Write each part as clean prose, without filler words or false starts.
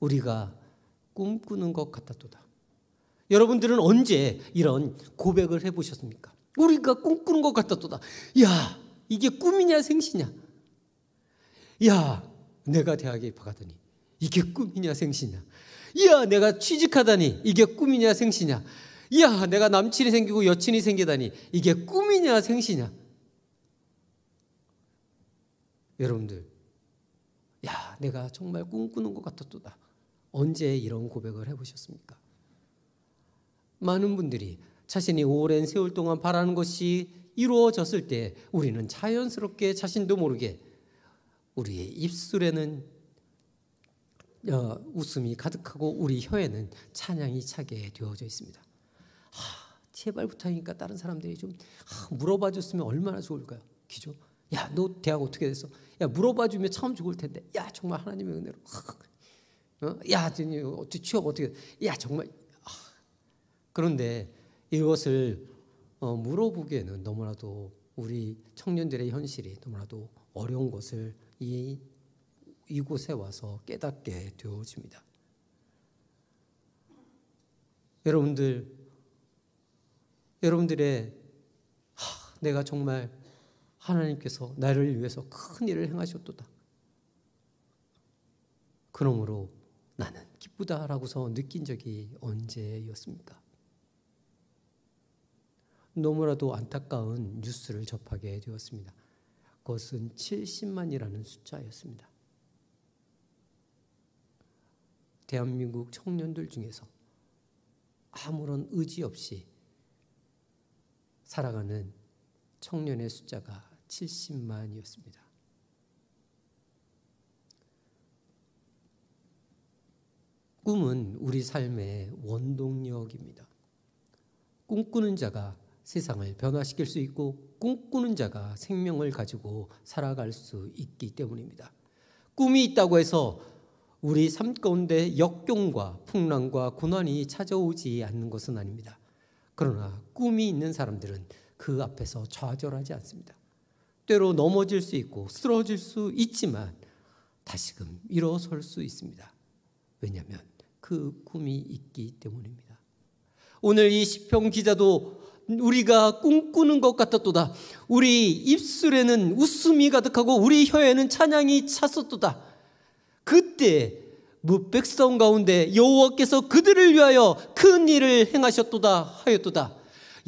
우리가 꿈꾸는 것 같았도다. 여러분들은 언제 이런 고백을 해보셨습니까? 우리가 꿈꾸는 것 같았도다. 야, 이게 꿈이냐 생시냐? 야, 내가 대학에 입학하더니 이게 꿈이냐 생시냐? 야, 내가 취직하다니 이게 꿈이냐 생시냐? 야, 내가 남친이 생기고 여친이 생기다니 이게 꿈이냐 생시냐? 여러분들, 야, 내가 정말 꿈꾸는 것 같았도다. 언제 이런 고백을 해보셨습니까? 많은 분들이 자신이 오랜 세월 동안 바라는 것이 이루어졌을 때 우리는 자연스럽게 자신도 모르게 우리의 입술에는 웃음이 가득하고 우리 혀에는 찬양이 차게 되어져 있습니다. 제발 부탁이니까 다른 사람들이 좀 물어봐 줬으면 얼마나 좋을까요? 기죠? 야, 너 대학 어떻게 됐어? 야, 물어봐 주면 참 좋을 텐데. 야, 정말 하나님의 은혜로. 야, 어떻게 취업 어떻게? 야, 정말. 그런데 이것을 물어보기에는 너무나도 우리 청년들의 현실이 너무나도 어려운 것을 이곳에 와서 깨닫게 되어집니다. 여러분들의 내가 정말 하나님께서 나를 위해서 큰 일을 행하셨도다. 그러므로 나는 기쁘다라고서 느낀 적이 언제였습니까? 너무나도 안타까운 뉴스를 접하게 되었습니다. 그것은 70만이라는 숫자였습니다. 대한민국 청년들 중에서 아무런 의지 없이 살아가는 청년의 숫자가 70만이었습니다. 꿈은 우리 삶의 원동력입니다. 꿈꾸는 자가 세상을 변화시킬 수 있고 꿈꾸는 자가 생명을 가지고 살아갈 수 있기 때문입니다. 꿈이 있다고 해서 우리 삶 가운데 역경과 풍랑과 고난이 찾아오지 않는 것은 아닙니다. 그러나 꿈이 있는 사람들은 그 앞에서 좌절하지 않습니다. 때로 넘어질 수 있고 쓰러질 수 있지만 다시금 일어설 수 있습니다. 왜냐하면 그 꿈이 있기 때문입니다. 오늘 이 시편 기자도 우리가 꿈꾸는 것 같았도다. 우리 입술에는 웃음이 가득하고 우리 혀에는 찬양이 찼었도다. 그때 백성 가운데 여호와께서 그들을 위하여 큰 일을 행하셨도다 하였도다.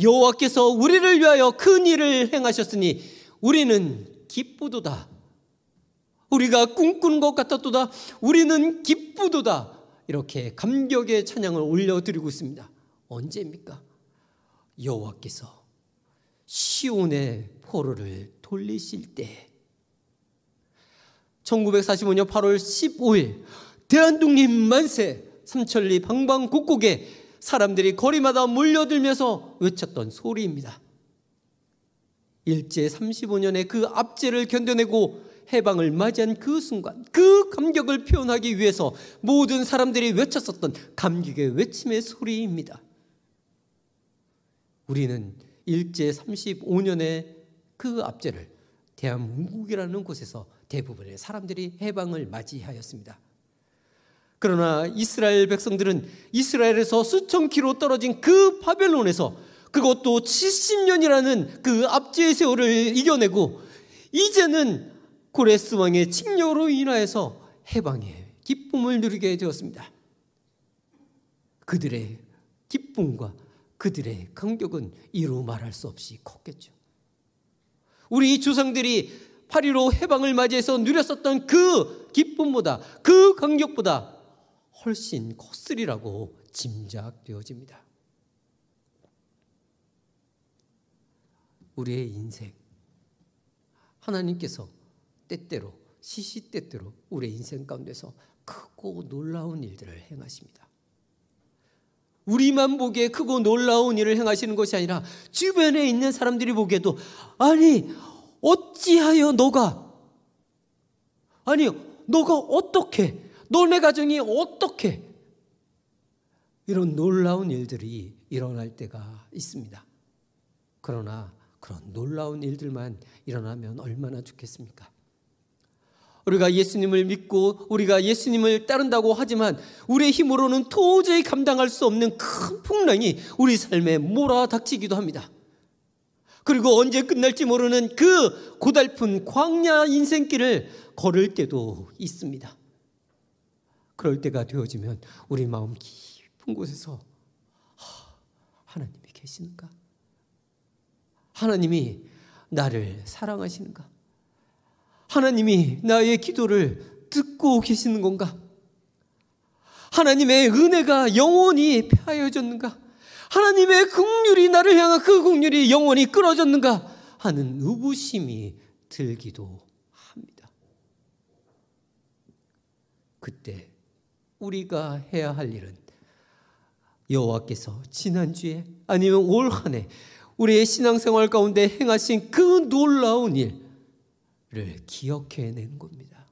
여호와께서 우리를 위하여 큰 일을 행하셨으니 우리는 기쁘도다. 우리가 꿈꾸는 것 같았도다. 우리는 기쁘도다. 이렇게 감격의 찬양을 올려드리고 있습니다. 언제입니까? 여호와께서 시온의 포로를 돌리실 때 1945년 8월 15일 대한독립 만세, 삼천리 방방곡곡에 사람들이 거리마다 몰려들면서 외쳤던 소리입니다. 일제 35년의 그 압제를 견뎌내고 해방을 맞이한 그 순간, 그 감격을 표현하기 위해서 모든 사람들이 외쳤었던 감격의 외침의 소리입니다. 우리는 일제 35년의 그 압제를 대한민국이라는 곳에서 대부분의 사람들이 해방을 맞이하였습니다. 그러나 이스라엘 백성들은 이스라엘에서 수천 킬로 떨어진 그 바벨론에서 그것도 70년이라는 그 압제의 세월을 이겨내고 이제는 고레스 왕의 칙령으로 인하여서 해방의 기쁨을 누리게 되었습니다. 그들의 기쁨과 그들의 감격은 이루 말할 수 없이 컸겠죠. 우리 조상들이 8.15 해방을 맞이해서 누렸었던 그 기쁨보다 그 감격보다 훨씬 컸으리라고 짐작되어집니다. 우리의 인생, 하나님께서 때때로 시시때때로 우리의 인생 가운데서 크고 놀라운 일들을 행하십니다. 우리만 보기에 크고 놀라운 일을 행하시는 것이 아니라 주변에 있는 사람들이 보기에도 아니 어찌하여 너가 어떻게 너네 가정이 어떻게 이런 놀라운 일들이 일어날 때가 있습니다. 그러나 그런 놀라운 일들만 일어나면 얼마나 좋겠습니까? 우리가 예수님을 믿고 우리가 예수님을 따른다고 하지만 우리의 힘으로는 도저히 감당할 수 없는 큰 풍랑이 우리 삶에 몰아닥치기도 합니다. 그리고 언제 끝날지 모르는 그 고달픈 광야 인생길을 걸을 때도 있습니다. 그럴 때가 되어지면 우리 마음 깊은 곳에서 하나님이 계시는가? 하나님이 나를 사랑하시는가? 하나님이 나의 기도를 듣고 계시는 건가? 하나님의 은혜가 영원히 폐하여졌는가? 하나님의 긍휼이 나를 향한 그 긍휼이 영원히 끊어졌는가? 하는 의구심이 들기도 합니다. 그때 우리가 해야 할 일은 여호와께서 지난주에 아니면 올 한 해 우리의 신앙생활 가운데 행하신 그 놀라운 일을 기억해내는 겁니다.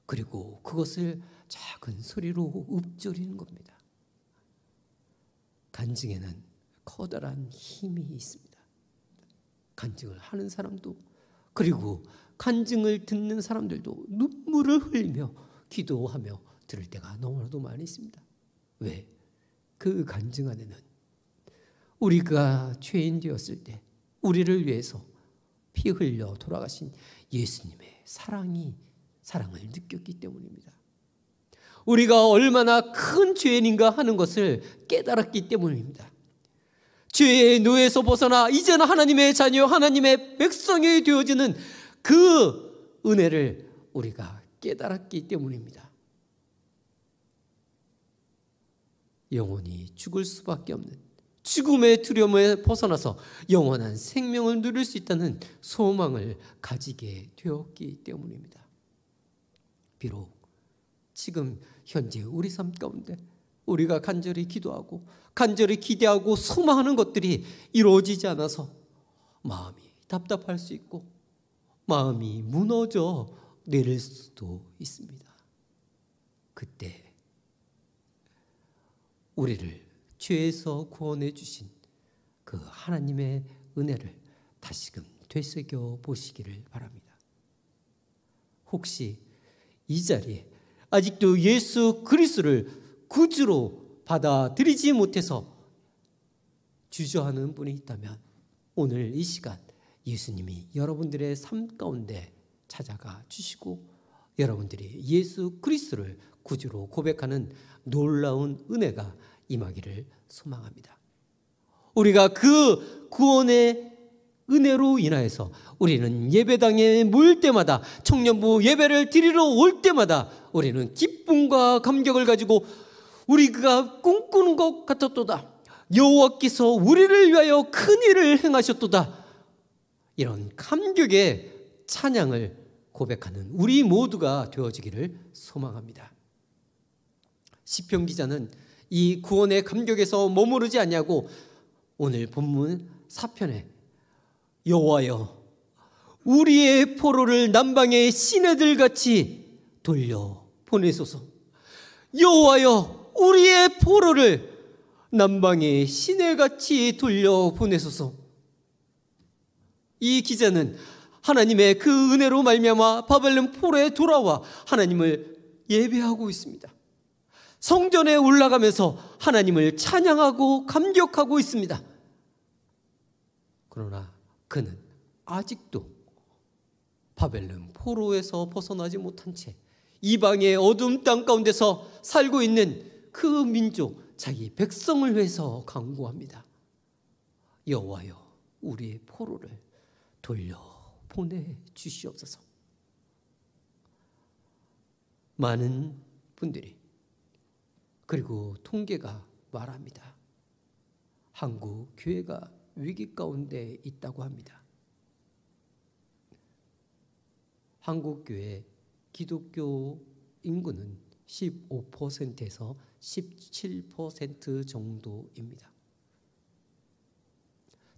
그리고 그것을 작은 소리로 읊조리는 겁니다. 간증에는 커다란 힘이 있습니다. 간증을 하는 사람도 그리고 간증을 듣는 사람들도 눈물을 흘리며 기도하며 들을 때가 너무나도 많이 있습니다. 왜? 그 간증 안에는 우리가 죄인 되었을 때 우리를 위해서 피 흘려 돌아가신 예수님의 사랑을 느꼈기 때문입니다. 우리가 얼마나 큰 죄인인가 하는 것을 깨달았기 때문입니다. 죄의 노예에서 벗어나 이제는 하나님의 자녀, 하나님의 백성이 되어지는 그 은혜를 우리가 깨달았기 때문입니다. 영원히 죽을 수밖에 없는 죽음의 두려움에 벗어나서 영원한 생명을 누릴 수 있다는 소망을 가지게 되었기 때문입니다. 비록 지금 현재 우리 삶 가운데 우리가 간절히 기도하고 간절히 기대하고 소망하는 것들이 이루어지지 않아서 마음이 답답할 수 있고 마음이 무너져 내릴 수도 있습니다. 그때 우리를 죄에서 구원해 주신 그 하나님의 은혜를 다시금 되새겨 보시기를 바랍니다. 혹시 이 자리에 아직도 예수 그리스도를 구주로 받아들이지 못해서 주저하는 분이 있다면 오늘 이 시간 예수님이 여러분들의 삶 가운데 찾아가 주시고 여러분들이 예수 그리스도를 구주로 고백하는 놀라운 은혜가 임하기를 소망합니다. 우리가 그 구원의 은혜로 인하여서 우리는 예배당에 모일 때마다 청년부 예배를 드리러 올 때마다 우리는 기쁨과 감격을 가지고 우리가 꿈꾸는 것 같았도다. 여호와께서 우리를 위하여 큰 일을 행하셨도다. 이런 감격의 찬양을 고백하는 우리 모두가 되어지기를 소망합니다. 시편 기자는 이 구원의 감격에서 머무르지 않냐고 오늘 본문 4편에 여호와여 우리의 포로를 남방의 시내들 같이 돌려 보내소서. 여호와여 우리의 포로를 남방의 시내같이 돌려 보내소서. 이 기자는 하나님의 그 은혜로 말미암아 바벨론 포로에 돌아와 하나님을 예배하고 있습니다. 성전에 올라가면서 하나님을 찬양하고 감격하고 있습니다. 그러나 그는 아직도 바벨론 포로에서 벗어나지 못한 채 이방의 어두운 땅 가운데서 살고 있는 그 민족, 자기 백성을 위해서 간구합니다. 여호와여 우리의 포로를 돌려 보내주시옵소서. 많은 분들이 그리고 통계가 말합니다. 한국 교회가 위기 가운데 있다고 합니다. 한국 교회 기독교 인구는 15%에서 17% 정도입니다.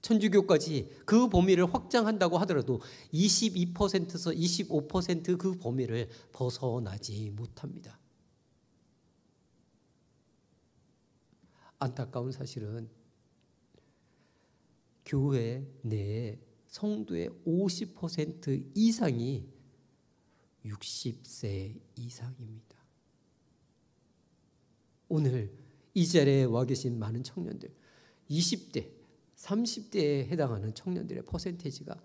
천주교까지 그 범위를 확장한다고 하더라도 22%에서 25% 범위를 벗어나지 못합니다. 안타까운 사실은 교회 내에 성도의 50% 이상이 60세 이상입니다. 오늘 이 자리에 와 계신 많은 청년들, 20대, 30대에 해당하는 청년들의 퍼센테이지가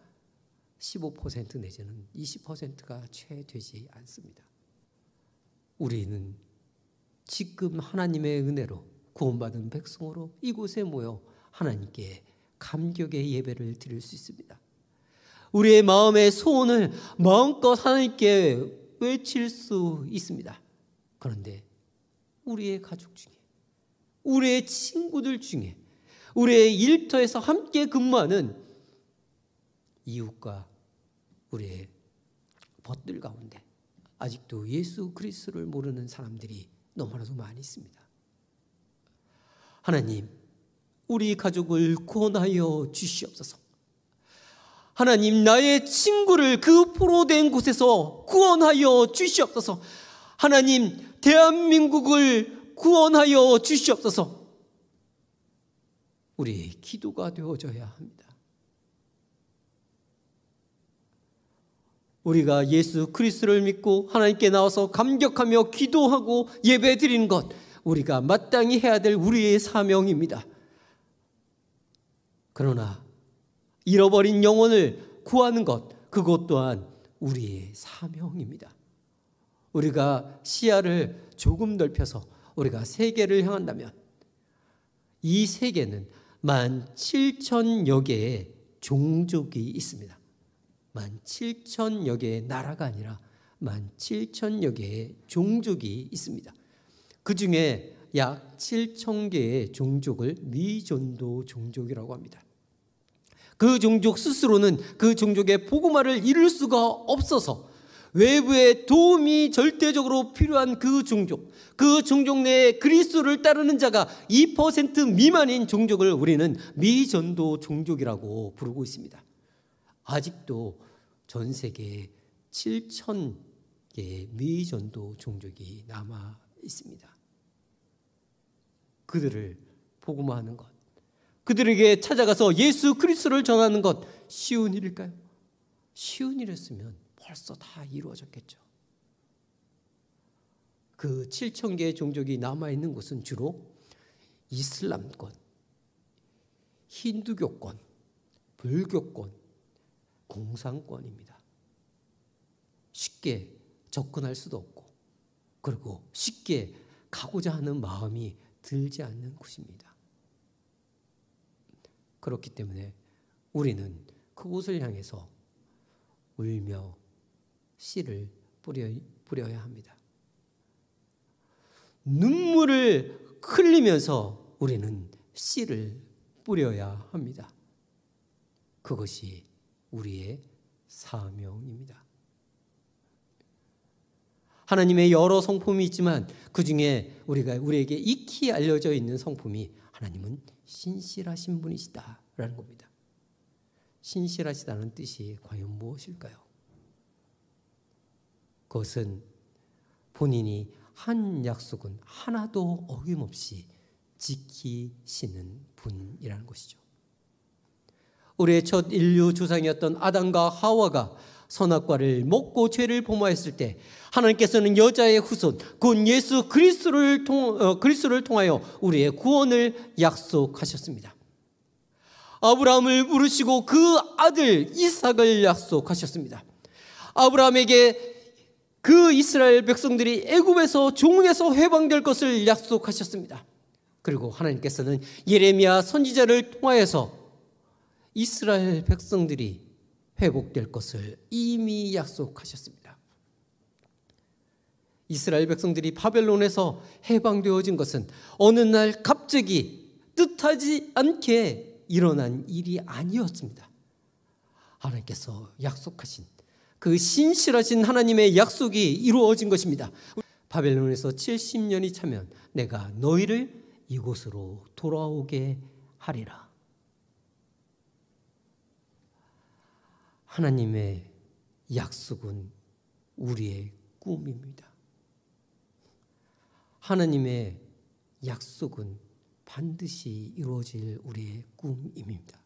15% 내지는 20%가 채 되지 않습니다. 우리는 지금 하나님의 은혜로 구원받은 백성으로 이곳에 모여 하나님께 감격의 예배를 드릴 수 있습니다. 우리의 마음의 소원을 마음껏 하나님께 외칠 수 있습니다. 그런데 우리의 가족 중에, 우리의 친구들 중에, 우리의 일터에서 함께 근무하는 이웃과 우리의 벗들 가운데 아직도 예수 그리스도를 모르는 사람들이 너무나도 많이 있습니다. 하나님, 우리 가족을 구원하여 주시옵소서. 하나님, 나의 친구를 그 포로된 곳에서 구원하여 주시옵소서. 하나님, 대한민국을 구원하여 주시옵소서. 우리의 기도가 되어져야 합니다. 우리가 예수 그리스도를 믿고 하나님께 나와서 감격하며 기도하고 예배드리는 것, 우리가 마땅히 해야 될 우리의 사명입니다. 그러나 잃어버린 영혼을 구하는 것, 그것 또한 우리의 사명입니다. 우리가 시야를 조금 넓혀서 우리가 세계를 향한다면 이 세계는 17,000여 개의 종족이 있습니다. 17,000여 개의 나라가 아니라 17,000여 개의 종족이 있습니다. 그 중에 약 7,000개의 종족을 미전도 종족이라고 합니다. 그 종족 스스로는 그 종족의 복음화를 이룰 수가 없어서 외부의 도움이 절대적으로 필요한 그 종족 내에 그리스도를 따르는 자가 2% 미만인 종족을 우리는 미전도 종족이라고 부르고 있습니다. 아직도 전 세계에 7,000개의 미전도 종족이 남아 있습니다. 그들을 복음화하는 것, 그들에게 찾아가서 예수 그리스도를 전하는 것 쉬운 일일까요? 쉬운 일이었으면 벌써 다 이루어졌겠죠. 그 7,000개의 종족이 남아있는 곳은 주로 이슬람권, 힌두교권, 불교권, 공산권입니다. 쉽게 접근할 수도 없고 그리고 쉽게 가고자 하는 마음이 들지 않는 곳입니다. 그렇기 때문에 우리는 그곳을 향해서 울며 씨를 뿌려야 합니다. 눈물을 흘리면서 우리는 씨를 뿌려야 합니다. 그것이 우리의 사명입니다. 하나님의 여러 성품이 있지만 그 중에 우리에게 익히 알려져 있는 성품이 하나님은 신실하신 분이시다라는 겁니다. 신실하시다는 뜻이 과연 무엇일까요? 그것은 본인이 한 약속은 하나도 어김없이 지키시는 분이라는 것이죠. 우리의 첫 인류 조상이었던 아담과 하와가 선악과를 먹고 죄를 범하였을 때 하나님께서는 여자의 후손 곧 예수 그리스도를 통하여 우리의 구원을 약속하셨습니다. 아브라함을 부르시고 그 아들 이삭을 약속하셨습니다. 아브라함에게 그 이스라엘 백성들이 애굽에서 종에서 해방될 것을 약속하셨습니다. 그리고 하나님께서는 예레미야 선지자를 통하여서 이스라엘 백성들이 회복될 것을 이미 약속하셨습니다. 이스라엘 백성들이 바벨론에서 해방되어진 것은 어느 날 갑자기 뜻하지 않게 일어난 일이 아니었습니다. 하나님께서 약속하신 그 신실하신 하나님의 약속이 이루어진 것입니다. 바벨론에서 70년이 차면 내가 너희를 이곳으로 돌아오게 하리라. 하나님의 약속은 우리의 꿈입니다. 하나님의 약속은 반드시 이루어질 우리의 꿈입니다.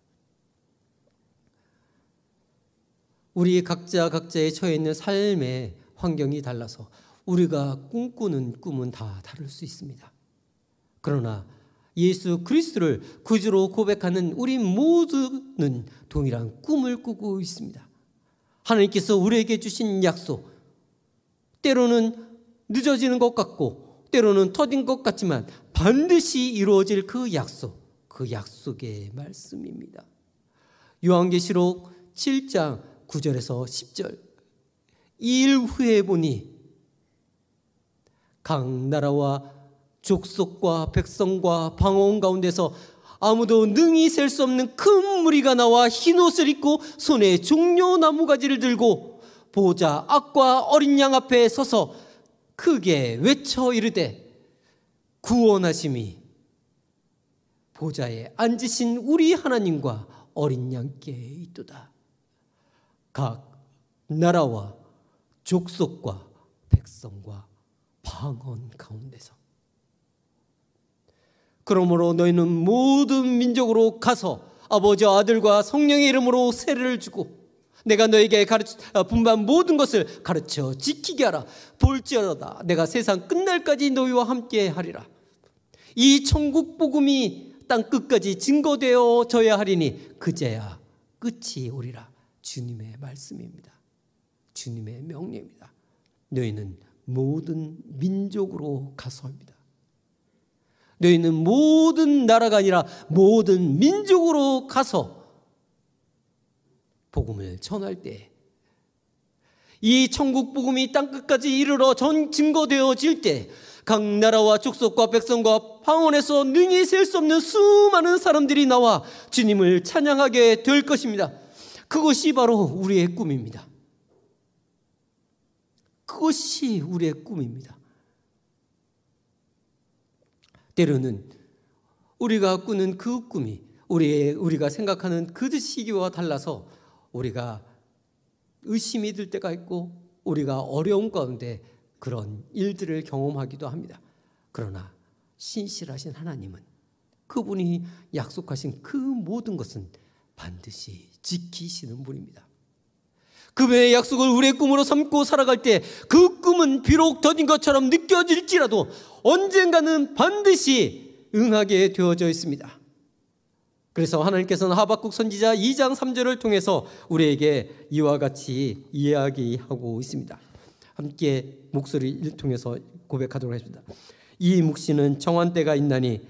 우리 각자의 처해 있는 삶의 환경이 달라서 우리가 꿈꾸는 꿈은 다 다를 수 있습니다. 그러나 예수 그리스도를 구주로 고백하는 우리 모두는 동일한 꿈을 꾸고 있습니다. 하나님께서 우리에게 주신 약속, 때로는 늦어지는 것 같고 때로는 터진 것 같지만 반드시 이루어질 그 약속의 말씀입니다. 요한계시록 7장 9절에서 10절. 2일 후에 보니 각 나라와 족속과 백성과 방언 가운데서 아무도 능히 셀 수 없는 큰 무리가 나와 흰 옷을 입고 손에 종려 나무가지를 들고 보좌 앞과 어린 양 앞에 서서 크게 외쳐 이르되 구원하심이 보좌에 앉으신 우리 하나님과 어린 양께 있도다. 각 나라와 족속과 백성과 방언 가운데서. 그러므로 너희는 모든 민족으로 가서 아버지와 아들과 성령의 이름으로 세례를 주고 내가 너에게 분부한 모든 것을 가르쳐 지키게 하라. 볼지어다 내가 세상 끝날까지 너희와 함께 하리라. 이 천국 복음이 땅 끝까지 증거되어져야 하리니 그제야 끝이 오리라. 주님의 말씀입니다. 주님의 명령입니다. 너희는 모든 민족으로 가서 합니다. 너희는 모든 나라가 아니라 모든 민족으로 가서 복음을 전할 때, 이 천국 복음이 땅끝까지 이르러 증거되어질 때 각 나라와 족속과 백성과 방언에서 능히 셀 수 없는 수많은 사람들이 나와 주님을 찬양하게 될 것입니다. 그것이 바로 우리의 꿈입니다. 그것이 우리의 꿈입니다. 때로는 우리가 꾸는 그 꿈이 우리가 생각하는 그 시기와 달라서 우리가 의심이 들 때가 있고 우리가 어려움 가운데 그런 일들을 경험하기도 합니다. 그러나 신실하신 하나님은 그분이 약속하신 그 모든 것은 반드시 지키시는 분입니다. 그분의 약속을 우리의 꿈으로 삼고 살아갈 때 그 꿈은 비록 더딘 것처럼 느껴질지라도 언젠가는 반드시 응하게 되어져 있습니다. 그래서 하나님께서는 하박국 선지자 2장 3절을 통해서 우리에게 이와 같이 이야기하고 있습니다. 함께 목소리를 통해서 고백하도록 하겠습니다. 이 묵시는 정한 때가 있나니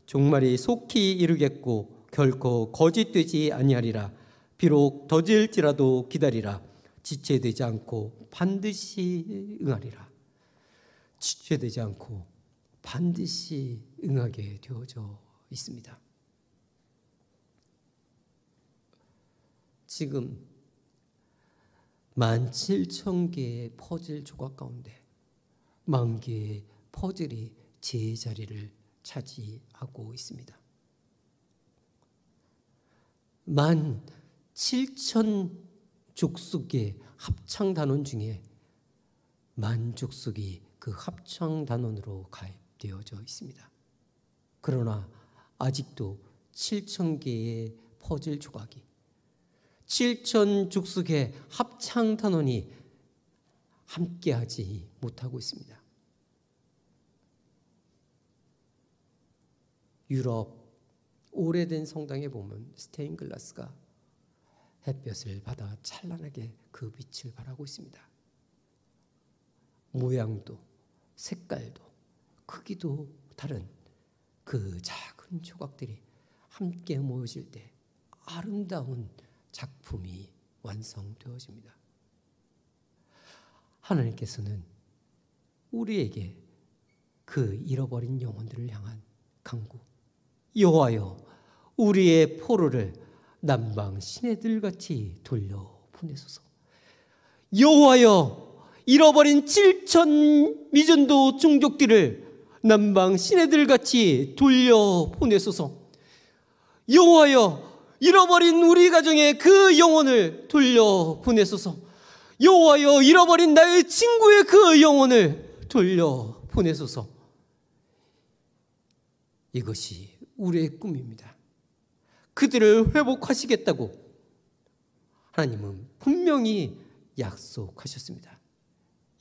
종말이 속히 이르겠고 결코 거짓되지 아니하리라. 비록 더딜지라도 기다리라. 지체되지 않고 반드시 응하리라. 지체되지 않고 반드시 응하게 되어져 있습니다. 지금 17,000개의 퍼즐 조각 가운데 10,000개의 퍼즐이 제자리를 차지하고 있습니다. 17,000 족속의 합창 단원 중에 만족속이 그 합창 단원으로 가입되어져 있습니다. 그러나 아직도 7,000개의 퍼즐 조각이 7,000 족속의 합창 단원이 함께하지 못하고 있습니다. 유럽 오래된 성당에 보면 스테인글라스가 햇볕을 받아 찬란하게 그 빛을 발하고 있습니다. 모양도 색깔도 크기도 다른 그 작은 조각들이 함께 모여질 때 아름다운 작품이 완성되어집니다. 하나님께서는 우리에게 그 잃어버린 영혼들을 향한 간구, 여호와여 우리의 포로를 남방 시내들같이 돌려보내소서. 여호와여 잃어버린 7,000 미전도 종족들을 남방 시내들같이 돌려보내소서. 여호와여 잃어버린 우리 가정의 그 영혼을 돌려보내소서. 여호와여 잃어버린 나의 친구의 그 영혼을 돌려보내소서. 이것이 우리의 꿈입니다. 그들을 회복하시겠다고 하나님은 분명히 약속하셨습니다.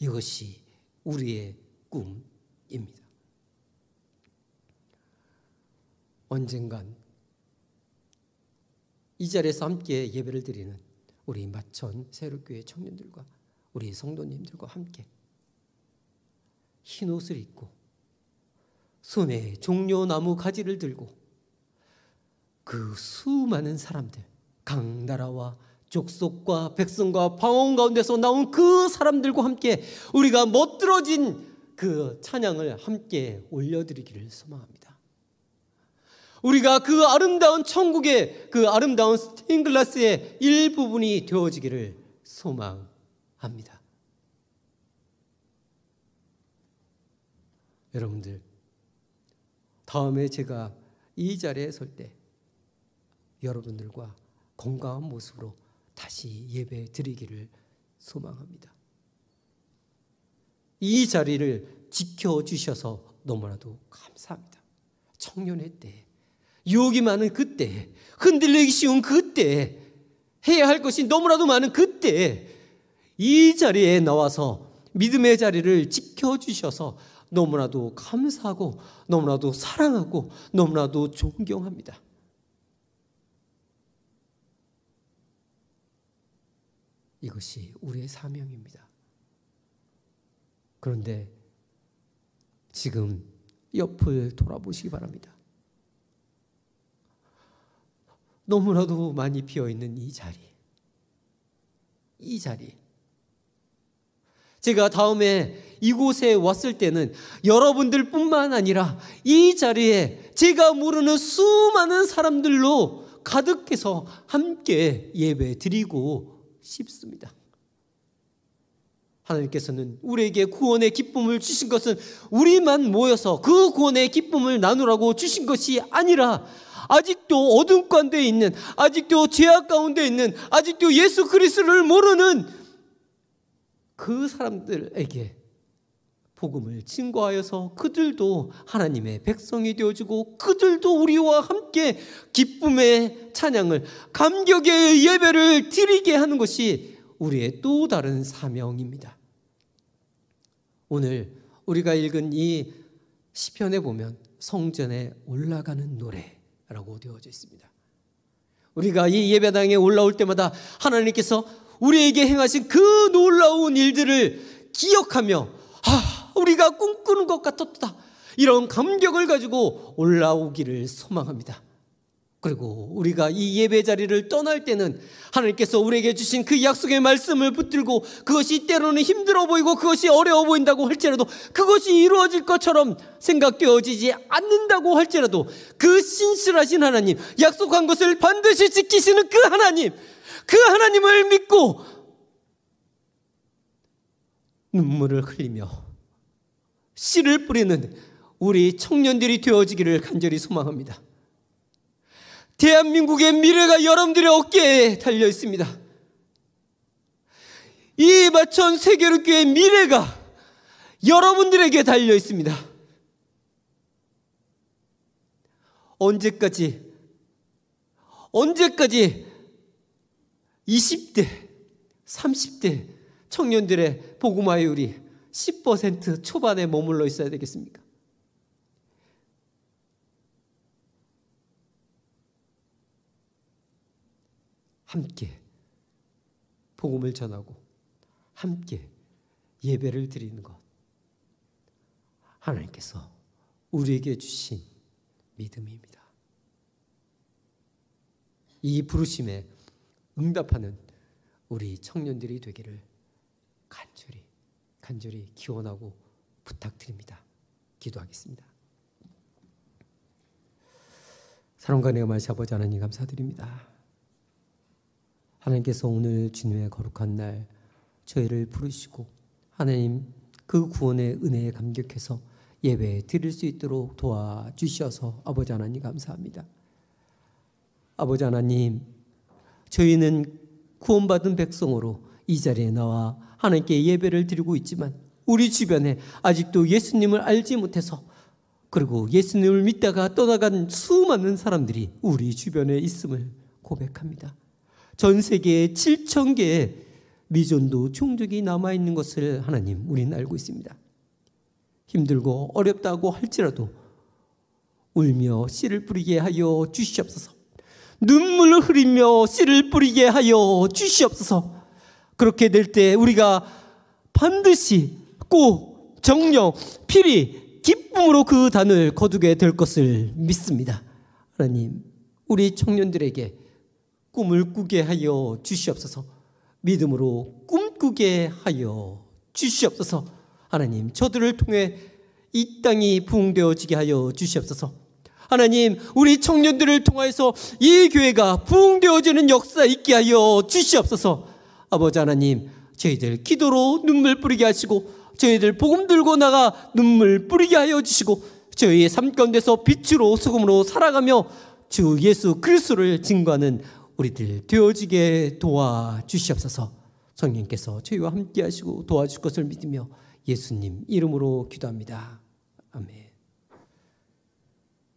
이것이 우리의 꿈입니다. 언젠간 이 자리에서 함께 예배를 드리는 우리 마천 새롭교회 청년들과 우리 성도님들과 함께 흰 옷을 입고 손에 종려나무 가지를 들고 그 수많은 사람들, 강나라와 족속과 백성과 방언 가운데서 나온 그 사람들과 함께 우리가 멋들어진 그 찬양을 함께 올려드리기를 소망합니다. 우리가 그 아름다운 천국의 그 아름다운 스테인글라스의 일부분이 되어지기를 소망합니다. 여러분들, 다음에 제가 이 자리에 설 때 여러분들과 건강한 모습으로 다시 예배 드리기를 소망합니다. 이 자리를 지켜주셔서 너무나도 감사합니다. 청년의 때, 유혹이 많은 그때, 흔들리기 쉬운 그때, 해야 할 것이 너무나도 많은 그때 이 자리에 나와서 믿음의 자리를 지켜주셔서 너무나도 감사하고 너무나도 사랑하고 너무나도 존경합니다. 이것이 우리의 사명입니다. 그런데 지금 옆을 돌아보시기 바랍니다. 너무나도 많이 비어있는 이 자리. 제가 다음에 이곳에 왔을 때는 여러분들 뿐만 아니라 이 자리에 제가 모르는 수많은 사람들로 가득해서 함께 예배 드리고 싶습니다. 하나님께서는 우리에게 구원의 기쁨을 주신 것은 우리만 모여서 그 구원의 기쁨을 나누라고 주신 것이 아니라 아직도 어둠 가운데 있는, 아직도 죄악 가운데 있는, 아직도 예수 그리스도를 모르는 그 사람들에게 복음을 증거하여서 그들도 하나님의 백성이 되어주고 그들도 우리와 함께 기쁨의 찬양을, 감격의 예배를 드리게 하는 것이 우리의 또 다른 사명입니다. 오늘 우리가 읽은 이 시편에 보면 성전에 올라가는 노래라고 되어져 있습니다. 우리가 이 예배당에 올라올 때마다 하나님께서 우리에게 행하신 그 놀라운 일들을 기억하며 우리가 꿈꾸는 것 같았다, 이런 감격을 가지고 올라오기를 소망합니다. 그리고 우리가 이 예배 자리를 떠날 때는 하나님께서 우리에게 주신 그 약속의 말씀을 붙들고 그것이 때로는 힘들어 보이고 그것이 어려워 보인다고 할지라도, 그것이 이루어질 것처럼 생각되어지지 않는다고 할지라도 그 신실하신 하나님, 약속한 것을 반드시 지키시는 그 하나님을 믿고 눈물을 흘리며 씨를 뿌리는 우리 청년들이 되어지기를 간절히 소망합니다. 대한민국의 미래가 여러분들의 어깨에 달려 있습니다. 이 마천 세계로교의 미래가 여러분들에게 달려 있습니다. 언제까지 20대, 30대 청년들의 복음화율이 10% 초반에 머물러 있어야 되겠습니까? 함께 복음을 전하고 함께 예배를 드리는 것, 하나님께서 우리에게 주신 믿음입니다. 이 부르심에 응답하는 우리 청년들이 되기를 간절히 기원하고 부탁드립니다. 기도하겠습니다. 사랑과 내가 말씀 아버지 하나님 감사드립니다. 하나님께서 오늘 주님의 거룩한 날 저희를 부르시고 하나님 그 구원의 은혜에 감격해서 예배 드릴 수 있도록 도와주셔서 아버지 하나님 감사합니다. 아버지 하나님, 저희는 구원받은 백성으로 이 자리에 나와 하나님께 예배를 드리고 있지만 우리 주변에 아직도 예수님을 알지 못해서, 그리고 예수님을 믿다가 떠나간 수많은 사람들이 우리 주변에 있음을 고백합니다. 전 세계에 7,000개의 미전도 종족이 남아있는 것을 하나님 우리는 알고 있습니다. 힘들고 어렵다고 할지라도 울며 씨를 뿌리게 하여 주시옵소서. 눈물을 흘리며 씨를 뿌리게 하여 주시옵소서. 그렇게 될 때 우리가 반드시 꼭 정령 필히 기쁨으로 그 단을 거두게 될 것을 믿습니다. 하나님, 우리 청년들에게 꿈을 꾸게 하여 주시옵소서. 믿음으로 꿈꾸게 하여 주시옵소서. 하나님, 저들을 통해 이 땅이 부흥되어지게 하여 주시옵소서. 하나님, 우리 청년들을 통해서 이 교회가 부흥되어지는 역사 있게 하여 주시옵소서. 아버지 하나님, 저희들 기도로 눈물 뿌리게 하시고, 저희들 복음 들고 나가 눈물 뿌리게 하여 주시고, 저희의 삶 가운데서 빛으로 소금으로 살아가며 주 예수 그리스도를 증거하는 우리들 되어지게 도와주시옵소서. 성령께서 저희와 함께 하시고 도와줄 것을 믿으며 예수님 이름으로 기도합니다. 아멘.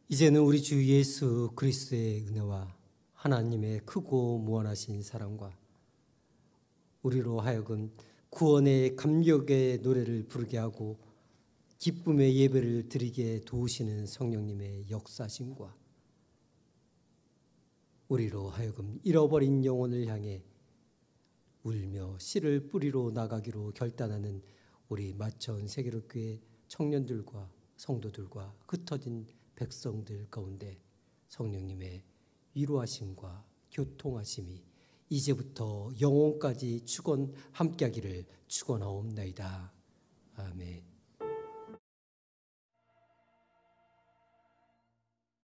이제는 우리 주 예수 그리스도의 은혜와 하나님의 크고 무한하신 사랑과 우리로 하여금 구원의 감격의 노래를 부르게 하고 기쁨의 예배를 드리게 도우시는 성령님의 역사심과 우리로 하여금 잃어버린 영혼을 향해 울며 씨를 뿌리러 나가기로 결단하는 우리 마천 세계로교회 청년들과 성도들과 흩어진 백성들 가운데 성령님의 위로하심과 교통하심이 이제부터 영혼까지 함께하기를 축원하옵나이다. 아멘.